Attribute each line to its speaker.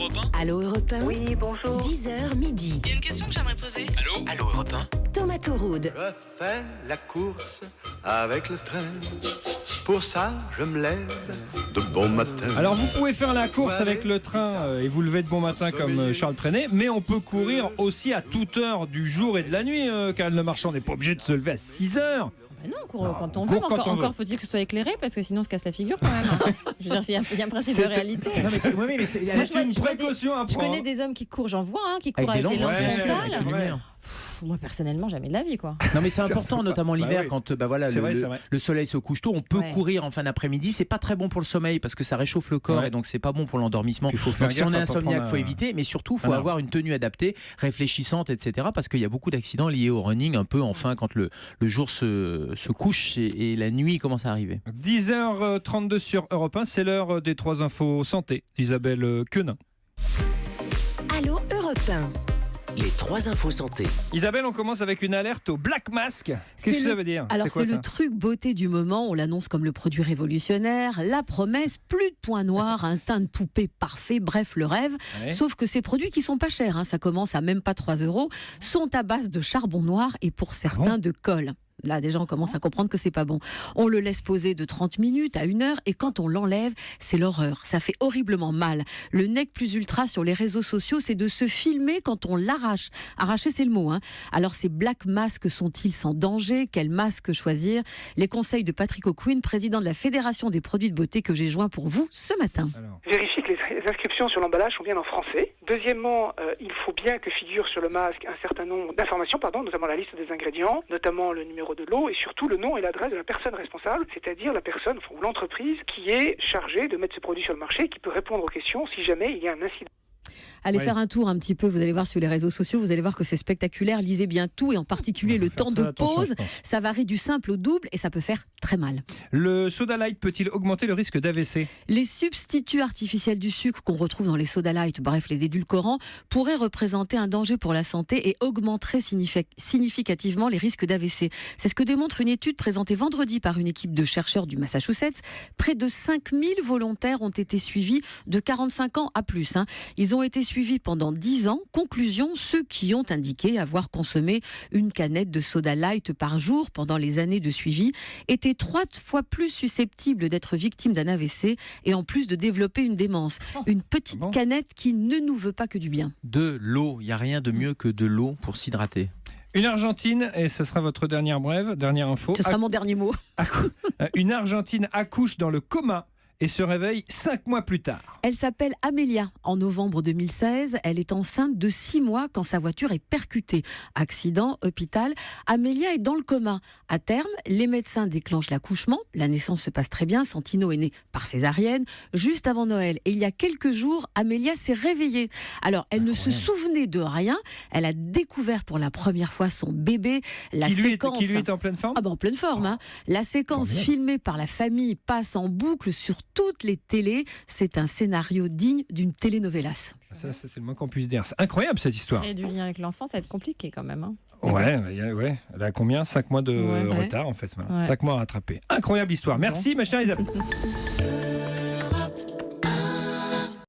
Speaker 1: Europe 1.
Speaker 2: Allô Europe 1.
Speaker 3: Oui, bonjour.
Speaker 2: 10h midi.
Speaker 1: Il y a une question que j'aimerais poser. Allô Europe 1.
Speaker 2: Thomas Touroud.
Speaker 4: Je fais la course avec le train. Pour ça, je me lève de bon matin.
Speaker 5: Alors vous pouvez faire la course avec le train et vous lever de bon matin comme Charles Trenet, mais on peut courir aussi à toute heure du jour et de la nuit, car le marchand n'est pas obligé de se lever à 6 heures.
Speaker 6: Non, on court quand on veut. Encore faut-il que ce soit éclairé, parce que sinon on se casse la figure quand même. Je veux dire, il y a un principe de réalité.
Speaker 5: C'est une précaution à prendre.
Speaker 6: Je connais des hommes qui courent, j'en vois, qui courent avec des lampes frontales. Moi personnellement, jamais de la vie, quoi.
Speaker 7: Non, mais c'est important, notamment l'hiver, quand le soleil se couche tôt. On peut courir en fin d'après-midi. C'est pas très bon pour le sommeil parce que ça réchauffe le corps et donc c'est pas bon pour l'endormissement. Donc si on est insomniaque, il faut éviter, mais surtout il faut avoir une tenue adaptée, réfléchissante, etc. Parce qu'il y a beaucoup d'accidents liés au running, un peu enfin quand le jour se couche et la nuit commence à arriver.
Speaker 5: 10h32 sur Europe 1, c'est l'heure des 3 infos santé d'Isabelle Quenin.
Speaker 2: Allô Europe 1.
Speaker 8: Les 3 infos santé.
Speaker 5: Isabelle, on commence avec une alerte au Black Mask. Qu'est-ce que ça veut dire?
Speaker 9: Alors c'est le truc beauté du moment, on l'annonce comme le produit révolutionnaire, la promesse, plus de points noirs, un teint de poupée parfait, bref le rêve. Ouais. Sauf que ces produits qui sont pas chers, ça commence à même pas 3 €, sont à base de charbon noir et pour certains de colle. Là, déjà, on commence à comprendre que c'est pas bon. On le laisse poser de 30 minutes à 1 heure et quand on l'enlève, c'est l'horreur. Ça fait horriblement mal. Le nec plus ultra sur les réseaux sociaux, c'est de se filmer quand on l'arrache. Arracher, c'est le mot. Alors, ces black masks sont-ils sans danger? Quel masque choisir? Les conseils de Patrick O'Quinn, président de la Fédération des produits de beauté que j'ai joint pour vous ce matin.
Speaker 10: Vérifiez que les inscriptions sur l'emballage sont bien en français. Deuxièmement, il faut bien que figure sur le masque un certain nombre d'informations, notamment la liste des ingrédients, notamment le numéro de l'eau et surtout le nom et l'adresse de la personne responsable, c'est-à-dire la personne ou l'entreprise qui est chargée de mettre ce produit sur le marché et qui peut répondre aux questions si jamais il y a un incident.
Speaker 9: Allez faire un tour un petit peu, vous allez voir sur les réseaux sociaux, vous allez voir que c'est spectaculaire, lisez bien tout et en particulier le temps de pause, ça varie du simple au double et ça peut faire très mal.
Speaker 5: Le soda light peut-il augmenter le risque d'AVC?
Speaker 9: Les substituts artificiels du sucre qu'on retrouve dans les soda light, bref les édulcorants, pourraient représenter un danger pour la santé et augmenteraient significativement les risques d'AVC. C'est ce que démontre une étude présentée vendredi par une équipe de chercheurs du Massachusetts. Près de 5000 volontaires ont été suivis de 45 ans à plus. Ils ont été suivis pendant 10 ans. Conclusion, ceux qui ont indiqué avoir consommé une canette de soda light par jour pendant les années de suivi étaient 3 fois plus susceptibles d'être victimes d'un AVC et en plus de développer une démence. Une petite canette qui ne nous veut pas que du bien.
Speaker 7: De l'eau, il n'y a rien de mieux que de l'eau pour s'hydrater.
Speaker 5: Une Argentine, et ce sera votre dernière info.
Speaker 9: Ce sera mon dernier mot.
Speaker 5: Une Argentine accouche dans le coma et se réveille 5 mois plus tard.
Speaker 9: Elle s'appelle Amelia. En novembre 2016, elle est enceinte de 6 mois quand sa voiture est percutée. Accident, hôpital. Amelia est dans le coma. À terme, les médecins déclenchent l'accouchement. La naissance se passe très bien. Santino est né par césarienne juste avant Noël. Et il y a quelques jours, Amelia s'est réveillée. Alors, elle ne se souvenait de rien. Elle a découvert pour la première fois son bébé.
Speaker 5: Qui lui est en pleine forme?
Speaker 9: En pleine forme. La séquence filmée par la famille passe en boucle sur toutes les télés. C'est un scénario digne d'une telenovelas.
Speaker 5: Ça c'est le moins qu'on puisse dire. C'est incroyable cette histoire.
Speaker 6: Et du lien avec l'enfant, ça va être compliqué quand même.
Speaker 5: Ouais. Elle a combien? 5 mois de retard en fait. Voilà. 5 mois à rattraper. Incroyable histoire. Merci ma chère Isabelle.